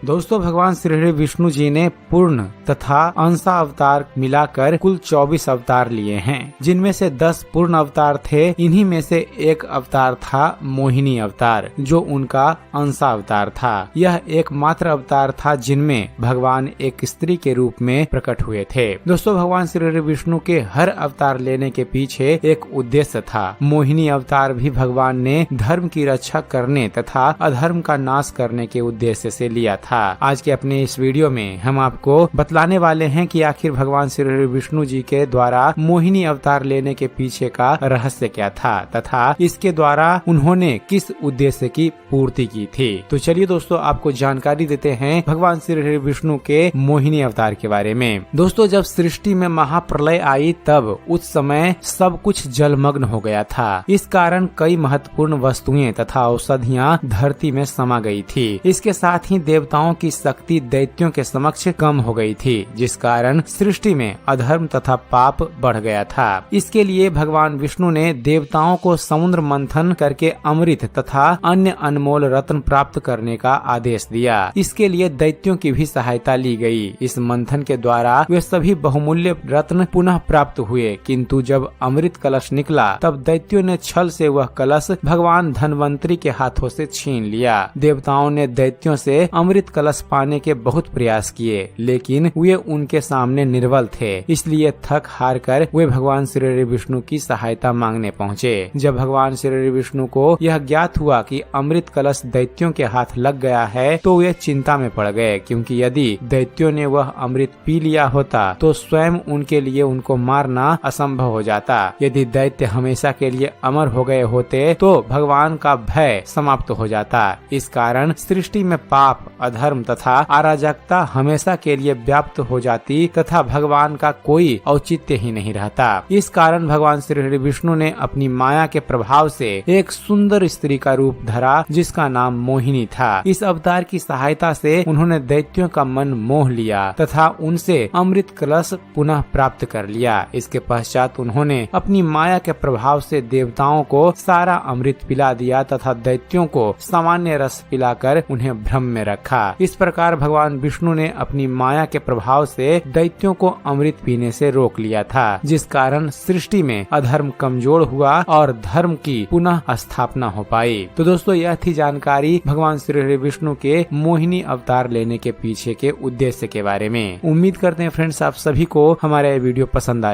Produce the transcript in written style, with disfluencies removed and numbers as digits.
दोस्तों भगवान श्री विष्णु जी ने पूर्ण तथा अंशा अवतार मिलाकर कुल 24 अवतार लिए हैं, जिनमें से 10 पूर्ण अवतार थे। इन्हीं में से एक अवतार था मोहिनी अवतार, जो उनका अंशा अवतार था। यह एकमात्र अवतार था जिनमें भगवान एक स्त्री के रूप में प्रकट हुए थे। दोस्तों भगवान श्री विष्णु के हर अवतार लेने के पीछे एक उद्देश्य था। मोहिनी अवतार भी भगवान ने धर्म की रक्षा करने तथा अधर्म का नाश करने के उद्देश्य से लिया था। आज के अपने इस वीडियो में हम आपको बतलाने वाले हैं कि आखिर भगवान श्री विष्णु जी के द्वारा मोहिनी अवतार लेने के पीछे का रहस्य क्या था तथा इसके द्वारा उन्होंने किस उद्देश्य की पूर्ति की थी। तो चलिए दोस्तों आपको जानकारी देते हैं भगवान श्री विष्णु के मोहिनी अवतार के बारे में। दोस्तों जब सृष्टि में महाप्रलय आई तब उस समय सब कुछ जलमग्न हो गया था। इस कारण कई महत्वपूर्ण वस्तुएं तथा औषधियां धरती में समा गई थी। इसके साथ ही देवताओं की शक्ति दैत्यों के समक्ष कम हो गई थी, जिस कारण सृष्टि में अधर्म तथा पाप बढ़ गया था। इसके लिए भगवान विष्णु ने देवताओं को समुद्र मंथन करके अमृत तथा अन्य अनमोल रत्न प्राप्त करने का आदेश दिया। इसके लिए दैत्यों की भी सहायता ली गई। इस मंथन के द्वारा वे सभी बहुमूल्य रत्न पुनः प्राप्त हुए, किंतु जब अमृत कलश निकला तब दैत्यों ने छल से वह कलश भगवान धन्वंतरी के हाथों से छीन लिया। देवताओं ने दैत्यों से अमृत कलश पाने के बहुत प्रयास किए, लेकिन वे उनके सामने निर्बल थे। इसलिए थक हार कर वे भगवान श्री विष्णु की सहायता मांगने पहुँचे। जब भगवान श्री विष्णु को यह ज्ञात हुआ कि अमृत कलश दैत्यों के हाथ लग गया है तो वे चिंता में पड़ गए, क्योंकि यदि दैत्यों ने वह अमृत पी लिया होता तो स्वयं उनके लिए उनको मारना असंभव हो जाता। यदि दैत्य हमेशा के लिए अमर हो गए होते तो भगवान का भय समाप्त हो जाता। इस कारण सृष्टि में पाप, अधर्म तथा अराजकता हमेशा के लिए व्याप्त हो जाती तथा भगवान का कोई औचित्य ही नहीं रहता। इस कारण भगवान श्री विष्णु ने अपनी माया के प्रभाव से एक सुंदर स्त्री का रूप धरा, जिसका नाम मोहिनी था। इस अवतार की सहायता से उन्होंने दैत्यों का मन मोह लिया तथा उनसे अमृत कलश पुनः प्राप्त कर लिया। इसके पश्चात उन्होंने अपनी माया के प्रभाव से देवताओं को सारा अमृत पिला दिया तथा दैत्यों को सामान्य रस पिलाकर उन्हें भ्रम में रखा। इस प्रकार भगवान विष्णु ने अपनी माया के प्रभाव से दैत्यों को अमृत पीने से रोक लिया था, जिस कारण सृष्टि में अधर्म कमजोर हुआ और धर्म की पुनः स्थापना हो पाई। तो दोस्तों यह थी जानकारी भगवान श्री विष्णु के मोहिनी अवतार लेने के पीछे के उद्देश्य के बारे में। उम्मीद करते हैं फ्रेंड्स आप सभी को हमारा ये वीडियो पसंद आया।